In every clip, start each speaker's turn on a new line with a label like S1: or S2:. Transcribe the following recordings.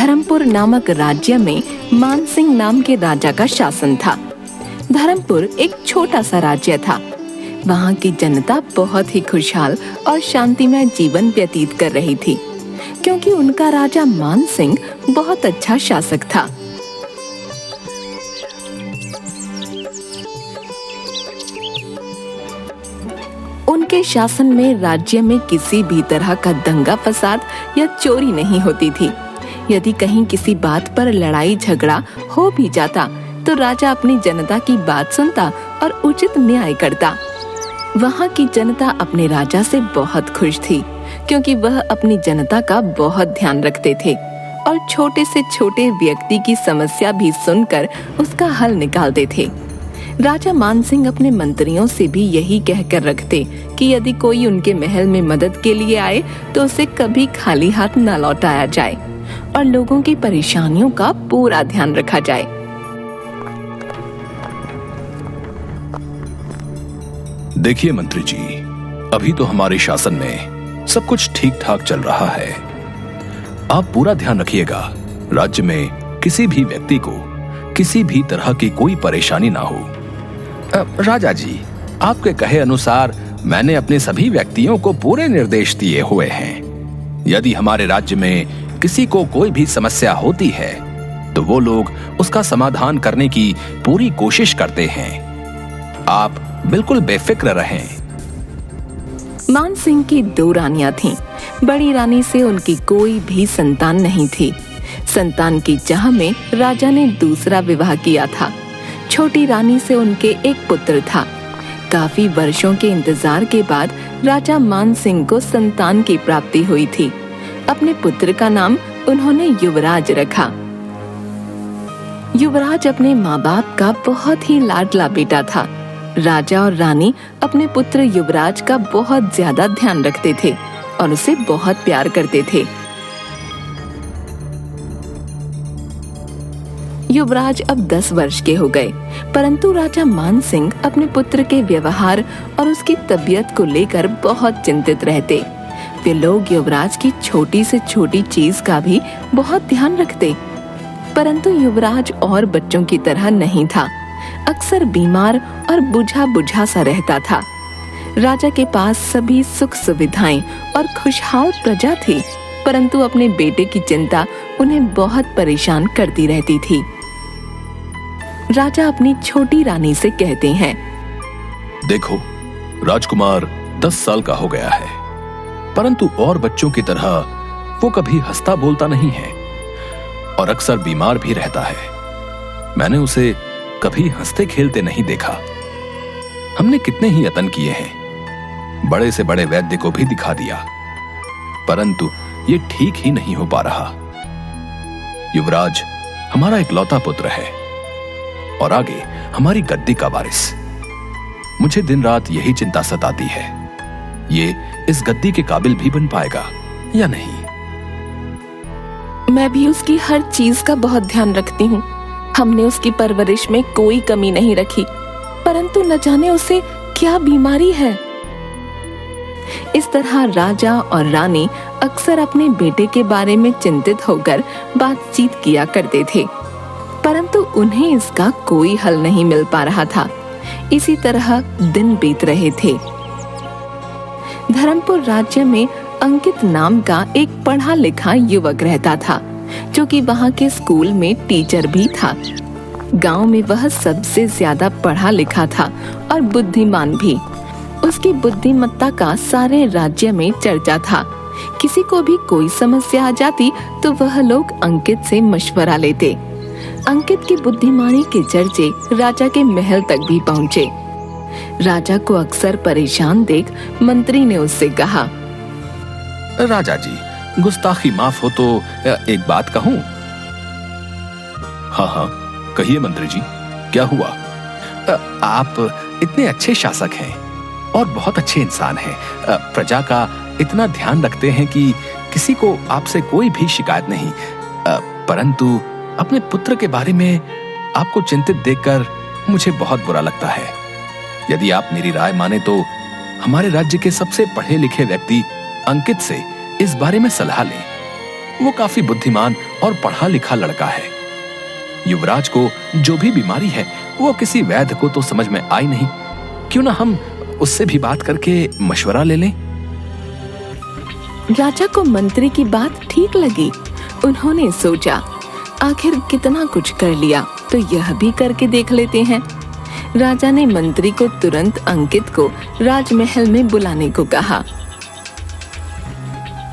S1: धर्मपुर नामक राज्य में मानसिंह नाम के राजा का शासन था। धर्मपुर एक छोटा सा राज्य था। वहाँ की जनता बहुत ही खुशहाल और शांतिमय जीवन व्यतीत कर रही थी, क्योंकि उनका राजा मानसिंह बहुत अच्छा शासक था। उनके शासन में राज्य में किसी भी तरह का दंगा फसाद या चोरी नहीं होती थी। यदि कहीं किसी बात पर लड़ाई झगड़ा हो भी जाता तो राजा अपनी जनता की बात सुनता और उचित न्याय करता। वहाँ की जनता अपने राजा से बहुत खुश थी, क्योंकि वह अपनी जनता का बहुत ध्यान रखते थे और छोटे से छोटे व्यक्ति की समस्या भी सुनकर उसका हल निकालते थे। राजा मानसिंह अपने मंत्रियों से भी यही कहकर रखते कि यदि कोई उनके महल में मदद के लिए आए तो उसे कभी खाली हाथ न लौटाया जाए और लोगों की परेशानियों का पूरा ध्यान रखा जाए।
S2: देखिए मंत्री जी, अभी तो हमारे शासन में सब कुछ ठीक ठाक चल रहा है। आप पूरा ध्यान रखिएगा, राज्य में किसी भी व्यक्ति को किसी भी तरह की कोई परेशानी ना हो।
S3: राजा जी, आपके कहे अनुसार मैंने अपने सभी व्यक्तियों को पूरे निर्देश दिए हुए हैं। यदि हमारे राज्य में किसी को कोई भी समस्या होती है तो वो लोग उसका समाधान करने की पूरी कोशिश करते हैं। आप बिल्कुल बेफिक्र रहें।
S1: मानसिंह की 2 रानियां थीं। बड़ी रानी से उनकी कोई भी संतान नहीं थी। संतान की चाह में राजा ने दूसरा विवाह किया था। छोटी रानी से उनके एक पुत्र था। काफी वर्षों के इंतजार के बाद राजा मानसिंह को संतान की प्राप्ति हुई थी। अपने पुत्र का नाम उन्होंने युवराज रखा। युवराज अपने माँ बाप का बहुत ही लाडला बेटा था। राजा और रानी अपने पुत्र युवराज का बहुत ज्यादा ध्यान रखते थे और उसे बहुत प्यार करते थे। युवराज अब 10 वर्ष के हो गए, परंतु राजा मानसिंह अपने पुत्र के व्यवहार और उसकी तबीयत को लेकर बहुत चिंतित रहते। वे लोग युवराज की छोटी से छोटी चीज का भी बहुत ध्यान रखते, परंतु युवराज और बच्चों की तरह नहीं था। अक्सर बीमार और बुझा बुझा सा रहता था। राजा के पास सभी सुख सुविधाएं और खुशहाल प्रजा थी, परंतु अपने बेटे की चिंता उन्हें बहुत परेशान करती रहती थी। राजा अपनी छोटी रानी से कहते हैं,
S2: देखो, राजकुमार 10 साल का हो गया है, परंतु और बच्चों की तरह वो कभी हंसता बोलता नहीं है और अक्सर बीमार भी रहता है। मैंने उसे कभी हंसते खेलते नहीं देखा। हमने कितने ही यत्न किए हैं, बड़े से बड़े वैद्य को भी दिखा दिया, परंतु ये ठीक ही नहीं हो पा रहा। युवराज हमारा इकलौता पुत्र है और आगे हमारी गद्दी का वारिस। मुझे दिन रात यही चिंता सताती है, ये इस गद्दी के काबिल भी बन पाएगा या नहीं।
S1: मैं भी उसकी हर चीज का बहुत ध्यान रखती हूँ। हमने उसकी परवरिश में कोई कमी नहीं रखी, परंतु न जाने उसे क्या बीमारी है। इस तरह राजा और रानी अक्सर अपने बेटे के बारे में चिंतित होकर बातचीत किया करते थे, परंतु उन्हें इसका कोई हल नहीं मिल पा रहा था। इसी तरह दिन बीत रहे थे। धर्मपुर राज्य में अंकित नाम का एक पढ़ा लिखा युवक रहता था, जो कि वहाँ के स्कूल में टीचर भी था। गांव में वह सबसे ज्यादा पढ़ा लिखा था और बुद्धिमान भी। उसकी बुद्धिमत्ता का सारे राज्य में चर्चा था। किसी को भी कोई समस्या आ जाती तो वह लोग अंकित से मशवरा लेते। अंकित की बुद्धिमानी के चर्चे राजा के महल तक भी पहुँचे। राजा को अक्सर परेशान देख मंत्री ने उससे कहा,
S3: राजा जी, गुस्ताखी माफ हो तो एक बात कहूं?
S2: हाँ हाँ, कहिए मंत्री जी, क्या हुआ?
S3: आप इतने अच्छे शासक हैं और बहुत अच्छे इंसान हैं। प्रजा का इतना ध्यान रखते हैं कि किसी को आपसे कोई भी शिकायत नहीं, परंतु अपने पुत्र के बारे में आपको चिंतित देखकर मुझे बहुत बुरा लगता है। यदि आप मेरी राय माने तो हमारे राज्य के सबसे पढ़े लिखे व्यक्ति अंकित से इस बारे में सलाह लें। वो काफी बुद्धिमान और पढ़ा लिखा लड़का है। युवराज को जो भी बीमारी है वो किसी वैद्य को तो समझ में आई नहीं। क्यों ना हम उससे भी बात करके मशवरा ले लें।
S1: राजा को मंत्री की बात ठीक लगी। उन्होंने सोचा, आखिर कितना कुछ कर लिया तो यह भी करके देख लेते हैं। राजा ने मंत्री को तुरंत अंकित को राजमहल में बुलाने को कहा।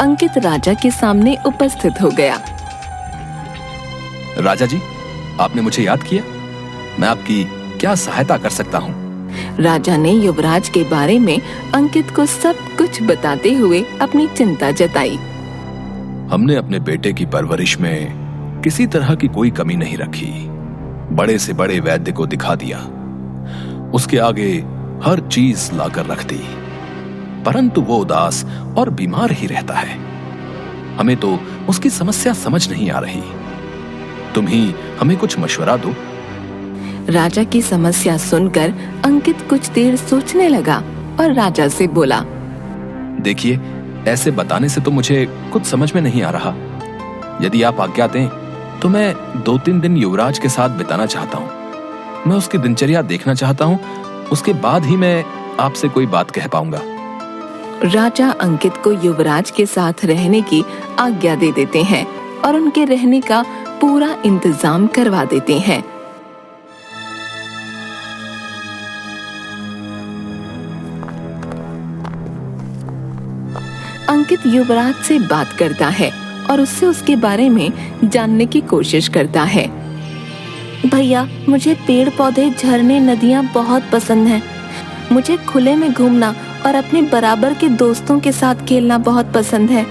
S1: अंकित राजा के सामने उपस्थित हो गया।
S3: राजा जी, आपने मुझे याद किया। मैं आपकी क्या सहायता कर सकता हूँ?
S1: राजा ने युवराज के बारे में अंकित को सब कुछ बताते हुए अपनी चिंता जताई।
S2: हमने अपने बेटे की परवरिश में किसी तरह की कोई कमी नहीं रखी। बड़े से बड़े वैद्य को दिखा दिया, उसके आगे हर चीज लाकर रख दी, परंतु वो उदास और बीमार ही रहता है। हमें तो उसकी समस्या समझ नहीं आ रही। तुम ही हमें कुछ मशवरा दो।
S1: राजा की समस्या सुनकर अंकित कुछ देर सोचने लगा और राजा से बोला,
S3: देखिए, ऐसे बताने से तो मुझे कुछ समझ में नहीं आ रहा। यदि आप आज्ञा दें तो मैं 2-3 दिन युवराज के साथ बिताना चाहता हूँ। मैं उसकी दिनचर्या देखना चाहता हूँ। उसके बाद ही मैं आपसे कोई बात कह पाऊंगा।
S1: राजा अंकित को युवराज के साथ रहने की आज्ञा दे देते हैं और उनके रहने का पूरा इंतजाम करवा देते हैं। अंकित युवराज से बात करता है और उससे उसके बारे में जानने की कोशिश करता है। भैया, मुझे पेड़ पौधे, झरने, नदियाँ बहुत पसंद हैं। मुझे खुले में घूमना और अपने बराबर के दोस्तों के साथ खेलना बहुत पसंद है।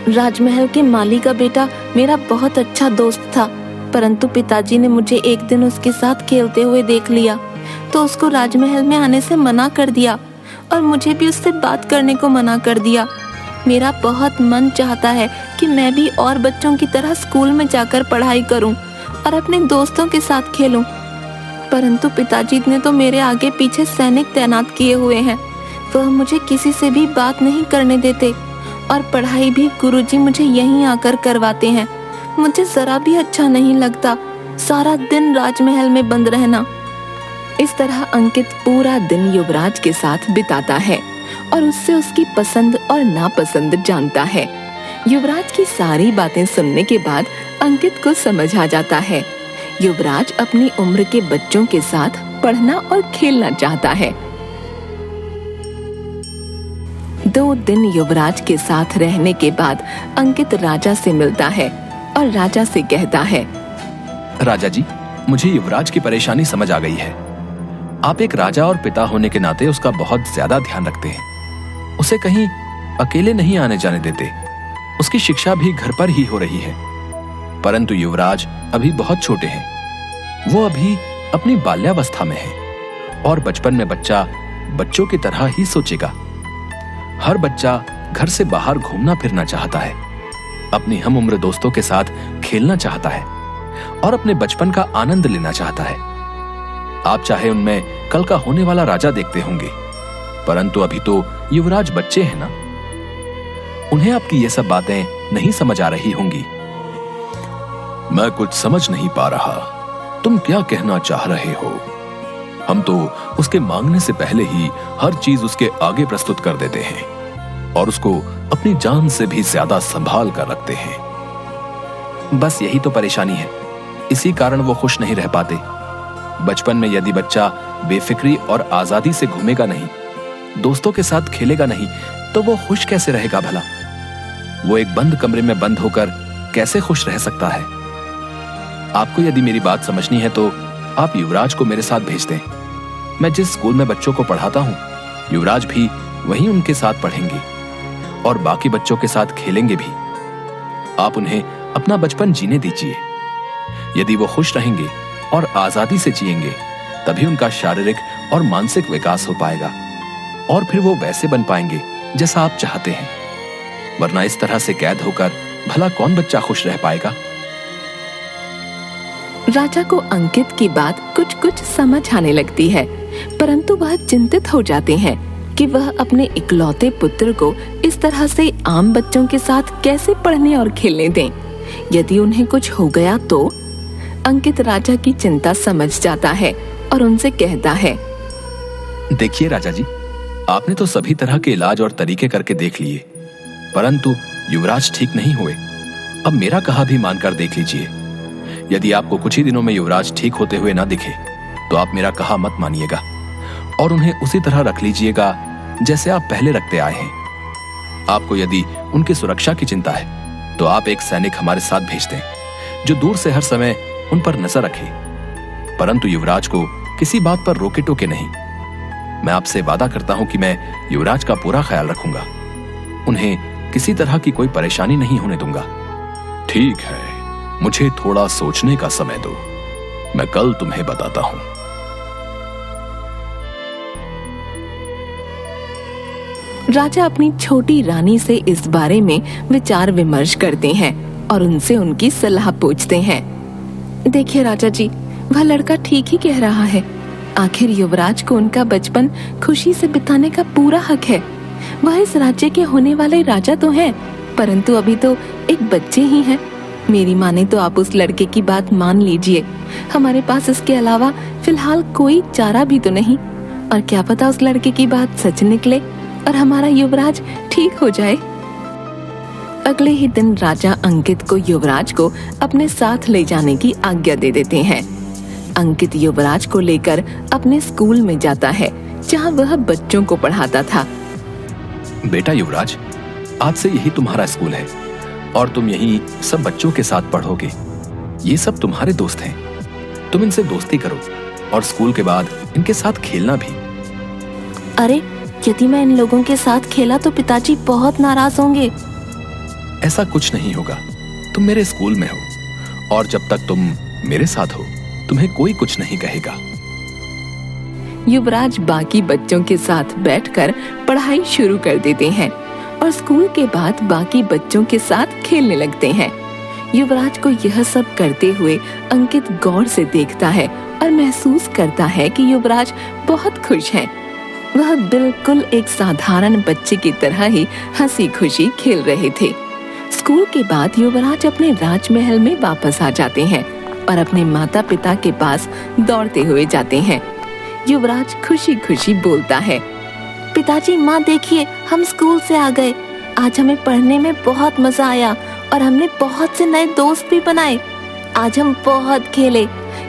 S1: राजमहल के माली का बेटा मेरा बहुत अच्छा दोस्त था, परंतु पिताजी ने मुझे एक दिन उसके साथ खेलते हुए देख लिया तो उसको राजमहल में आने से मना कर दिया और मुझे भी उससे बात करने को मना कर दिया। मेरा बहुत मन चाहता है कि मैं भी और बच्चों की तरह स्कूल में जाकर पढ़ाई करूं और अपने दोस्तों के साथ खेलूं, परंतु पिताजी ने तो मेरे आगे पीछे सैनिक तैनात किए हुए हैं। वह मुझे किसी से भी बात नहीं करने देते और पढ़ाई भी गुरुजी मुझे यहीं आकर करवाते हैं। मुझे जरा भी अच्छा नहीं लगता सारा दिन राजमहल में बंद रहना। इस तरह अंकित पूरा दिन युवराज के साथ बिताता है और उससे उसकी पसंद और नापसंद जानता है। युवराज की सारी बातें सुनने के बाद अंकित को समझ आ जाता है। युवराज अपनी उम्र के बच्चों के साथ पढ़ना और खेलना चाहता है। 2 दिन युवराज के साथ रहने के बाद अंकित राजा से मिलता है और राजा से कहता है,
S3: राजा जी, मुझे युवराज की परेशानी समझ आ गई है। आप एक राजा और पिता होने के नाते उसका बहुत ज्यादा ध्यान रखते हैं। उसे कहीं अकेले नहीं आने जाने देते। उसकी शिक्षा भी घर पर ही हो रही है, परंतु युवराज अभी बहुत छोटे हैं। वो अभी अपनी बाल्यावस्था में है और बचपन में बच्चा बच्चों की तरह ही सोचेगा। हर बच्चा घर से बाहर घूमना फिरना चाहता है, अपनी हम उम्र दोस्तों के साथ खेलना चाहता है और अपने बचपन का आनंद लेना चाहता है। आप चाहे उनमें कल का होने वाला राजा देखते होंगे, परंतु अभी तो युवराज बच्चे हैं ना। उन्हें आपकी ये सब बातें नहीं समझ आ रही होंगी।
S2: मैं कुछ समझ नहीं पा रहा, तुम क्या कहना चाह रहे हो? हम तो उसके मांगने से पहले ही हर चीज उसके आगे प्रस्तुत कर देते हैं और उसको अपनी जान से भी ज्यादा संभाल कर रखते हैं।
S3: बस यही तो परेशानी है, इसी कारण वो खुश नहीं रह पाते। बचपन में यदि बच्चा बेफिक्री और आजादी से घूमेगा नहीं, दोस्तों के साथ खेलेगा नहीं, तो वो खुश कैसे रहेगा भला? वो एक बंद कमरे में बंद होकर कैसे खुश रह सकता है? आपको यदि मेरी बात समझनी है तो आप युवराज को मेरे साथ भेज दें। मैं जिस स्कूल में बच्चों को पढ़ाता हूँ, युवराज भी वहीं उनके साथ पढ़ेंगे और बाकी बच्चों के साथ खेलेंगे भी। आप उन्हें अपना बचपन जीने दीजिए। यदि वो खुश रहेंगे और आजादी से जिएंगे, तभी उनका शारीरिक और मानसिक विकास हो पाएगा और फिर वो वैसे बन पाएंगे जैसा आप चाहते हैं। वरना इस तरह से कैद होकर भला कौन बच्चा खुश रह पाएगा?
S1: राजा को अंकित की बात कुछ कुछ समझ आने लगती है, परंतु वह चिंतित हो जाते हैं कि वह अपने इकलौते पुत्र को इस तरह से आम बच्चों के साथ कैसे पढ़ने और खेलने दें। यदि उन्हें कुछ हो गया तो? अंकित राजा की चिंता समझ जाता है और उनसे कहता है,
S3: देखिए राजा जी, आपने तो सभी तरह के इलाज और तरीके करके देख लिए, परंतु युवराज ठीक नहीं हुए। अब मेरा कहा भी मानकर देख लीजिए। यदि आपको कुछ ही दिनों में युवराज ठीक होते हुए ना दिखे तो आप मेरा कहा मत मानिएगा और उन्हें उसी तरह रख लीजिएगा जैसे आप पहले रखते आए हैं। आपको यदि उनकी सुरक्षा की चिंता है तो आप एक सैनिक हमारे साथ भेज दें जो दूर से हर समय उन पर नजर रखे, परंतु युवराज को किसी बात पर रोके टोके नहीं। मैं आपसे वादा करता हूं कि मैं युवराज का पूरा ख्याल रखूंगा, उन्हें किसी तरह की कोई परेशानी नहीं होने दूंगा।
S2: ठीक है, मुझे थोड़ा सोचने का समय दो, मैं कल तुम्हें बताता हूं।
S1: राजा अपनी छोटी रानी से इस बारे में विचार विमर्श करते हैं और उनसे उनकी सलाह पूछते हैं। देखिए राजा जी, वह लड़का ठीक ही कह रहा है। आखिर युवराज को उनका बचपन खुशी से बिताने का पूरा हक है। वह इस राज्य के होने वाले राजा तो हैं, परंतु अभी तो एक बच्चे ही हैं। मेरी माने तो आप उस लड़के की बात मान लीजिए। हमारे पास इसके अलावा फिलहाल कोई चारा भी तो नहीं, और क्या पता उस लड़के की बात सच निकले और हमारा युवराज ठीक हो जाए। अगले ही दिन राजा अंकित को युवराज को अपने साथ ले जाने की आज्ञा दे देते हैं। अंकित युवराज को लेकर अपने स्कूल में जाता है जहां वह बच्चों को पढ़ाता था।
S3: बेटा युवराज, आज से यही तुम्हारा स्कूल है और तुम यही सब बच्चों के साथ पढ़ोगे। ये सब तुम्हारे दोस्त हैं, तुम इनसे दोस्ती करो और स्कूल के बाद इनके साथ खेलना भी।
S1: अरे, यदि मैं इन लोगों के साथ खेला तो पिताजी बहुत नाराज होंगे।
S3: ऐसा कुछ नहीं होगा, तुम मेरे स्कूल में हो और जब तक तुम मेरे साथ हो तुम्हें कोई कुछ नहीं कहेगा।
S1: युवराज बाकी बच्चों के साथ बैठकर पढ़ाई शुरू कर देते हैं और स्कूल के बाद बाकी बच्चों के साथ खेलने लगते हैं। युवराज को यह सब करते हुए अंकित गौर से देखता है और महसूस करता है कि युवराज बहुत खुश है। वह बिल्कुल एक साधारण बच्चे की तरह ही हंसी खुशी खेल रहे थे। स्कूल के बाद युवराज अपने राजमहल में वापस आ जाते हैं और अपने माता पिता के पास दौड़ते हुए जाते हैं। युवराज खुशी खुशी बोलता है, पिताजी, माँ देखिए, हम स्कूल से आ गए। आज हमें पढ़ने में बहुत मजा आया और हमने बहुत से नए दोस्त भी बनाए। आज हम बहुत खेले।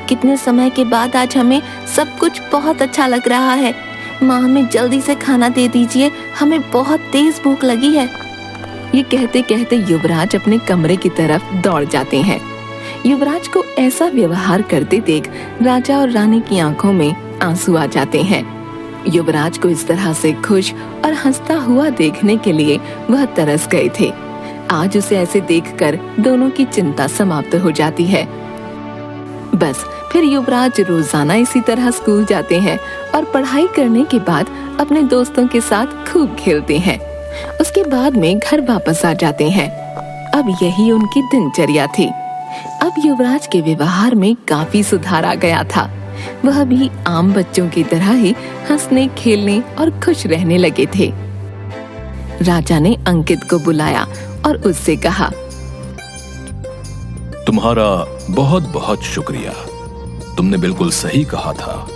S1: कितने समय के बाद आज हमें सब कुछ बहुत अच्छा लग रहा है। माँ, हमें जल्दी से खाना दे दीजिए, हमें बहुत तेज भूख लगी है। ये कहते कहते युवराज अपने कमरे की तरफ दौड़ जाते हैं। युवराज को ऐसा व्यवहार करते देख राजा और रानी की आंखों में आंसू आ जाते हैं। युवराज को इस तरह से खुश और हंसता हुआ देखने के लिए वह तरस गए थे। आज उसे ऐसे देखकर दोनों की चिंता समाप्त हो जाती है। बस फिर युवराज रोजाना इसी तरह स्कूल जाते हैं और पढ़ाई करने के बाद अपने दोस्तों के साथ खूब खेलते हैं। उसके बाद में घर वापस आ जाते हैं। अब यही उनकी दिनचर्या थी। अब युवराज के व्यवहार में काफी सुधार आ गया था। वह भी आम बच्चों की तरह ही हंसने, खेलने और खुश रहने लगे थे। राजा ने अंकित को बुलाया और उससे कहा,
S2: तुम्हारा बहुत बहुत शुक्रिया। तुमने बिल्कुल सही कहा था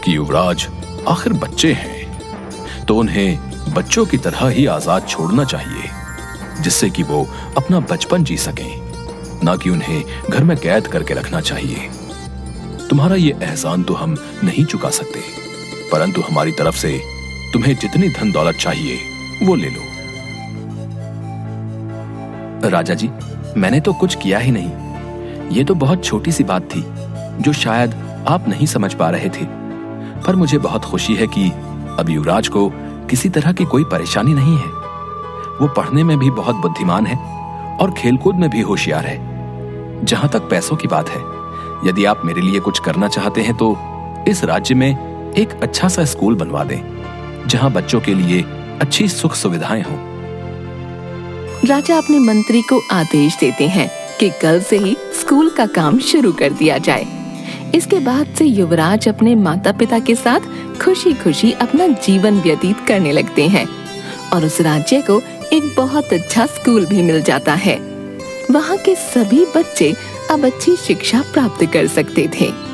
S2: कि युवराज आखिर बच्चे हैं, तो उन्हें बच्चों की तरह ही आजाद छोड़ना चाहिए, जिससे कि वो अपना बचपन जी सकें, ना कि उन्हें घर में कैद करके रखना चाहिए। तुम्हारा ये एहसान तो हम नहीं चुका सकते, परंतु हमारी तरफ से तुम्हें जितनी धन दौलत चाहिए वो ले लो।
S3: राजा जी, मैंने तो कुछ किया ही नहीं। ये तो बहुत छोटी सी बात थी जो शायद आप नहीं समझ पा रहे थे, पर मुझे बहुत खुशी है कि अब युवराज को किसी तरह की कोई परेशानी नहीं है। वो पढ़ने में भी बहुत बुद्धिमान है और खेलकूद में भी होशियार है। जहां तक पैसों की बात है, यदि आप मेरे लिए कुछ करना चाहते हैं तो इस राज्य में एक अच्छा सा स्कूल बनवा दें, जहां बच्चों के लिए अच्छी सुख सुविधाएं हों।
S1: राजा अपने मंत्री को आदेश देते हैं कि कल से ही स्कूल का काम शुरू कर दिया जाए। इसके बाद से युवराज अपने माता पिता के साथ खुशी खुशी अपना जीवन व्यतीत करने लगते हैं और उस राज्य को एक बहुत अच्छा स्कूल भी मिल जाता है। वहाँ के सभी बच्चे अब अच्छी शिक्षा प्राप्त कर सकते थे।